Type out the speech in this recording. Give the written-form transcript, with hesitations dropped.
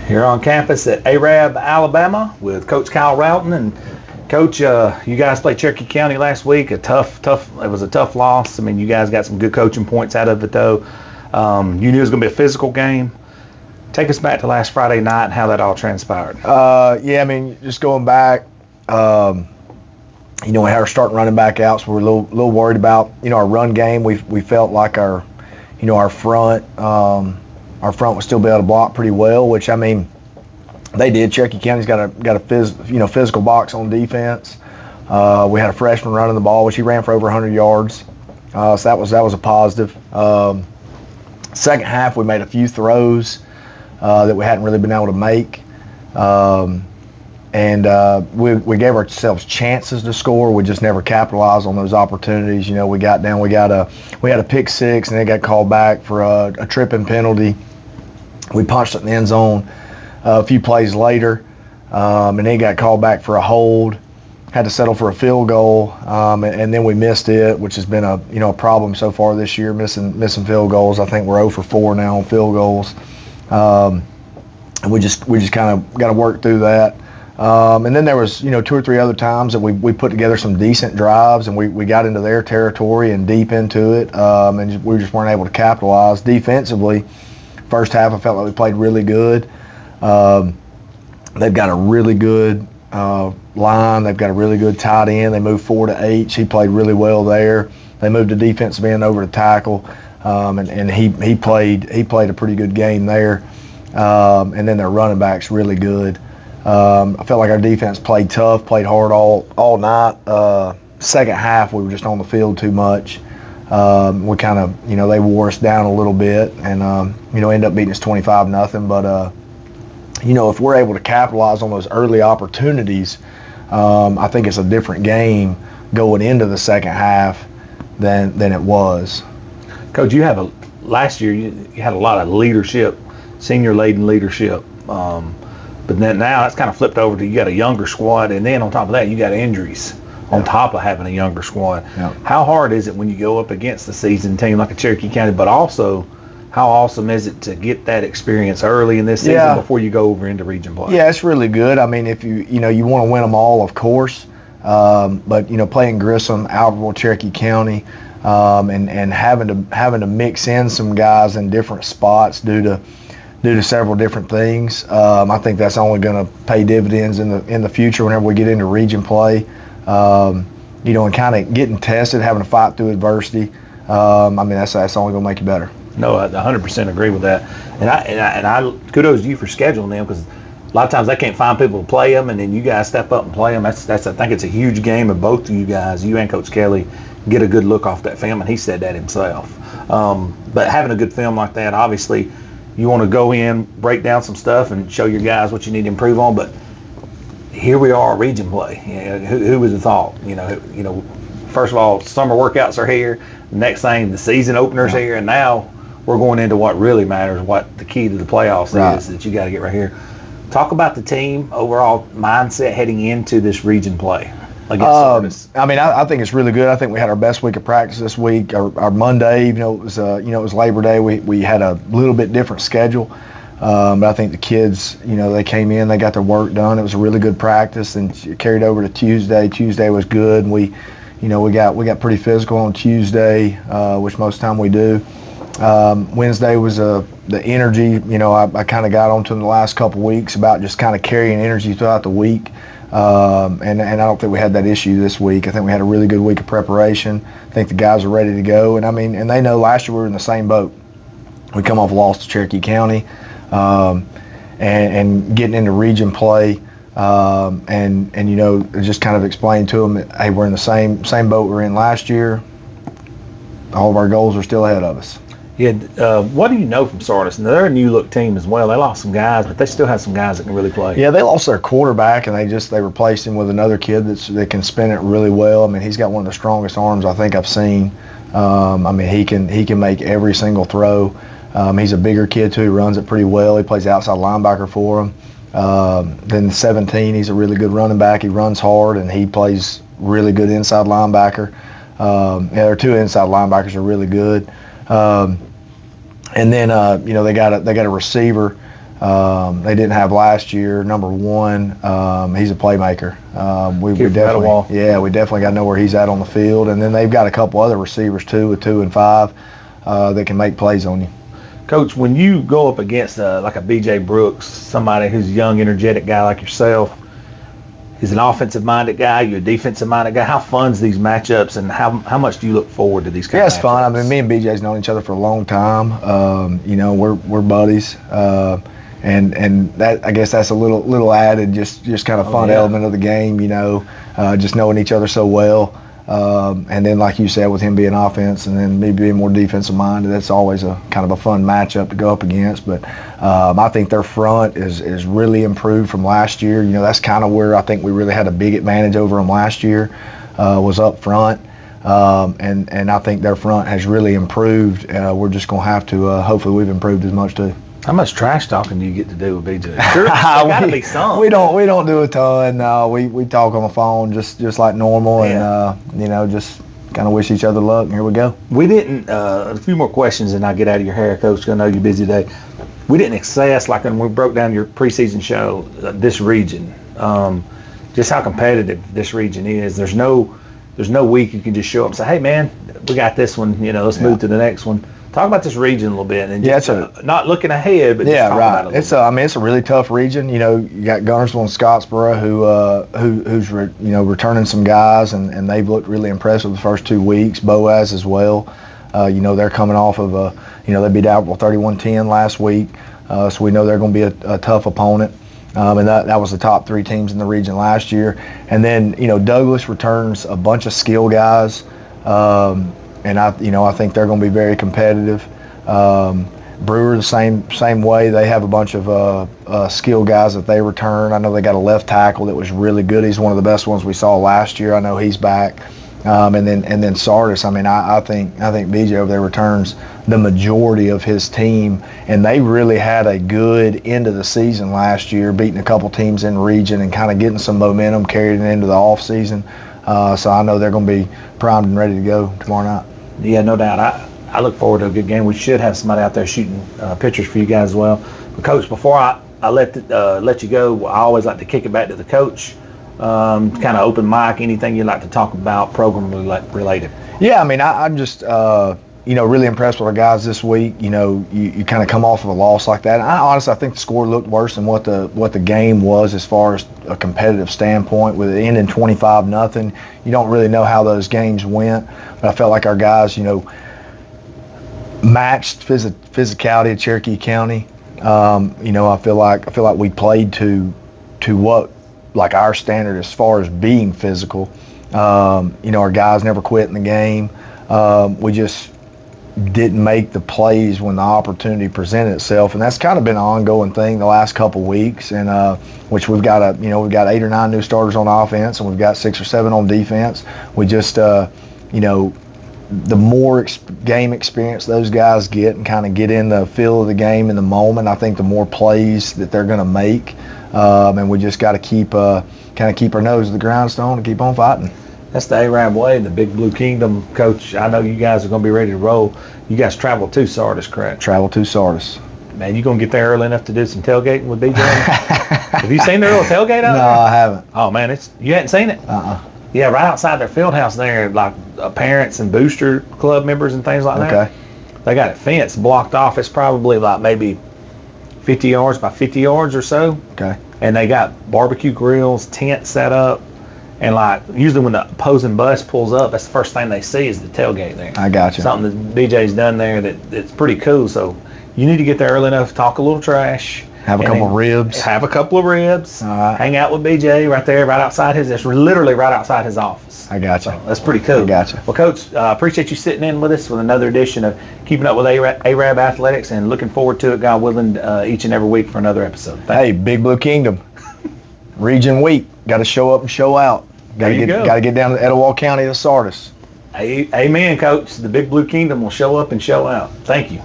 Here on campus at Arab, Alabama, with Coach Kyle Routon. And Coach, you guys played Cherokee County last week. It was a tough loss. I mean, you guys got some good coaching points out of it, though. You knew it was going to be a physical game. Take us back to last Friday night and how that all transpired. Yeah, I mean, just going back, we had our starting running back out, so we're a little worried about, our run game. We felt like our front was still be able to block pretty well, which, I mean, they did. Cherokee County's got a physical box on defense. We had a freshman running the ball, which he ran for over 100 yards. So that was a positive. Second half, we made a few throws that we hadn't really been able to make. We gave ourselves chances to score. We just never capitalized on those opportunities. We got down. We had a pick six, and they got called back for a tripping penalty. We punched it in the end zone a few plays later, and they got called back for a hold. Had to settle for a field goal, and then we missed it, which has been a problem so far this year, missing field goals. I think we're 0 for 4 now on field goals, and we just kind of got to work through that. And then there was 2 or 3 other times that we put together some decent drives, and we got into their territory and deep into it, and we just weren't able to capitalize defensively. First half, I felt like we played really good. They've got a really good line. They've got a really good tight end. They moved 4 to H. He played really well there. They moved the defensive end over to tackle, and he played a pretty good game there. And then their running back's really good. I felt like our defense played tough, played hard all night. Second half, we were just on the field too much. We kind of, they wore us down a little bit, and ended up beating us 25-0. But if we're able to capitalize on those early opportunities, I think it's a different game going into the second half than it was. Coach, last year you had a lot of leadership, senior-laden leadership. But then now it's kind of flipped over to you got a younger squad, and then on top of that you got injuries on top of having a younger squad. Yeah. How hard is it when you go up against a seasoned team like a Cherokee County, but also how awesome is it to get that experience early in this season before you go over into region play? Yeah, it's really good. I mean, if you want to win them all, of course, but playing Grissom, Albertville, Cherokee County, and having to mix in some guys in different spots due to several different things. I think that's only going to pay dividends in the future whenever we get into region play. And kind of getting tested, having to fight through adversity. I mean, that's only going to make you better. No, I 100% agree with that. And I kudos to you for scheduling them, because a lot of times they can't find people to play them, and then you guys step up and play them. That's I think it's a huge game, and both of you guys, you and Coach Kelly, get a good look off that film, and he said that himself. But having a good film like that, obviously, you want to go in, break down some stuff, and show your guys what you need to improve on. But here we are, region play. Who would have thought? First of all, summer workouts are here. The next thing, the season opener's here, and now we're going into what really matters, what the key to the playoffs is that you got to get right here. Talk about the team overall mindset heading into this region play. I mean, I think it's really good. I think we had our best week of practice this week. Our Monday, it was Labor Day. We had a little bit different schedule, but I think the kids, they came in, they got their work done. It was a really good practice, and it carried over to Tuesday. Tuesday was good, and we got pretty physical on Tuesday, which most of the time we do. Wednesday was the energy. I kind of got onto in the last couple weeks about just kind of carrying energy throughout the week. And I don't think we had that issue this week. I think we had a really good week of preparation. I think the guys are ready to go. And they know last year we were in the same boat. We come off a loss to Cherokee County, and getting into region play, and just kind of explain to them, hey, we're in the same boat we were in last year. All of our goals are still ahead of us. Yeah, what do you know from Sardis? Now, they're a new look team as well. They lost some guys, but they still have some guys that can really play. Yeah, they lost their quarterback, and they replaced him with another kid that can spin it really well. I mean, he's got one of the strongest arms I think I've seen. I mean, he can make every single throw. He's a bigger kid too. He runs it pretty well. He plays outside linebacker for him. Then 17, he's a really good running back. He runs hard, and he plays really good inside linebacker. Their two inside linebackers are really good. And then they got a receiver They didn't have last year. Number one, he's a playmaker. We definitely got to know where he's at on the field. And then they've got a couple other receivers too, with 2 and 5, that can make plays on you. Coach, when you go up against like a B.J. Brooks, somebody who's a young, energetic guy like yourself, he's an offensive-minded guy, you're a defensive-minded guy. How fun's these matchups, and how much do you look forward to these kind of matchups? Yeah, it's fun. I mean, me and B.J.'s known each other for a long time. We're buddies. And that, I guess that's a little added, just kind of fun element of the game, just knowing each other so well. And then, like you said, with him being offense and then me being more defensive minded, that's always a kind of a fun matchup to go up against. But I think their front is really improved from last year. That's kind of where I think we really had a big advantage over them last year, was up front. And I think their front has really improved. We're just going to have to, hopefully we've improved as much too. How much trash talking do you get to do with BJ? Sure, got to be some. We don't do a ton. We talk on the phone just like normal, and just kind of wish each other luck. And here we go. We didn't. A few more questions, and I'll get out of your hair, Coach. I know you're busy today. We didn't assess, like when we broke down your preseason show, this region, just how competitive this region is. There's no week you can just show up and say, hey man, we got this one. Let's move to the next one. Talk about this region a little bit, and not looking ahead, but just talk about it. It's a really tough region. You got Guntersville and Scottsboro who's returning some guys, and they've looked really impressive the first 2 weeks. Boaz as well. They're coming off of they beat Albertville 31-10 last week, so we know they're going to be a tough opponent. And that was the top 3 teams in the region last year. And then Douglas returns a bunch of skill guys. And I think they're going to be very competitive. Brewer the same way. They have a bunch of skill guys that they return. I know they got a left tackle that was really good. He's one of the best ones we saw last year. I know he's back. And then Sardis. I mean, I think BJ over there returns the majority of his team, and they really had a good end of the season last year, beating a couple teams in region and kind of getting some momentum carried into the off season. So I know they're going to be primed and ready to go tomorrow night. Yeah, no doubt. I look forward to a good game. We should have somebody out there shooting pictures for you guys as well. But Coach, before I let you go, I always like to kick it back to the coach. Kind of open mic, anything you'd like to talk about program related. Yeah, I mean, I'm just really impressed with our guys this week. You kind of come off of a loss like that. I think the score looked worse than what the game was as far as a competitive standpoint. With it ending 25-0, you don't really know how those games went. But I felt like our guys, matched physicality of Cherokee County. I feel like we played to what like our standard as far as being physical. Our guys never quit in the game. We just didn't make the plays when the opportunity presented itself, and that's kind of been an ongoing thing the last couple weeks. And which we've got 8 or 9 new starters on offense, and we've got 6 or 7 on defense. We just the more game experience those guys get and kind of get in the feel of the game in the moment, I think the more plays that they're going to make. And we just got to keep our nose to the grindstone and keep on fighting. That's the Arab way, the Big Blue Kingdom. Coach, I know you guys are going to be ready to roll. You guys travel to Sardis, correct? Travel to Sardis. Man, you going to get there early enough to do some tailgating with BJ? Have you seen their little tailgate out there? No, I haven't. Oh, man, you hadn't seen it? Yeah, right outside their field house there, like parents and booster club members and things like that. Okay. They got a fence blocked off. It's probably like maybe 50 yards by 50 yards or so. Okay. And they got barbecue grills, tents set up. And like usually when the opposing bus pulls up, that's the first thing they see is the tailgate there. I got you. Something that BJ's done there that's pretty cool. So you need to get there early enough to talk a little trash. Have a couple of ribs. Have a couple of ribs. All right. Hang out with BJ right there, right outside his. It's literally right outside his office. I got you. So that's pretty cool. I got you. Well, Coach, appreciate you sitting in with us with another edition of Keeping Up with Arab Athletics, and looking forward to it, God willing, each and every week for another episode. Hey, Big Blue Kingdom, Region Week. Got to show up and show out. Got to get down to Etowah County to Sardis. Amen, Coach. The Big Blue Kingdom will show up and show out. Thank you.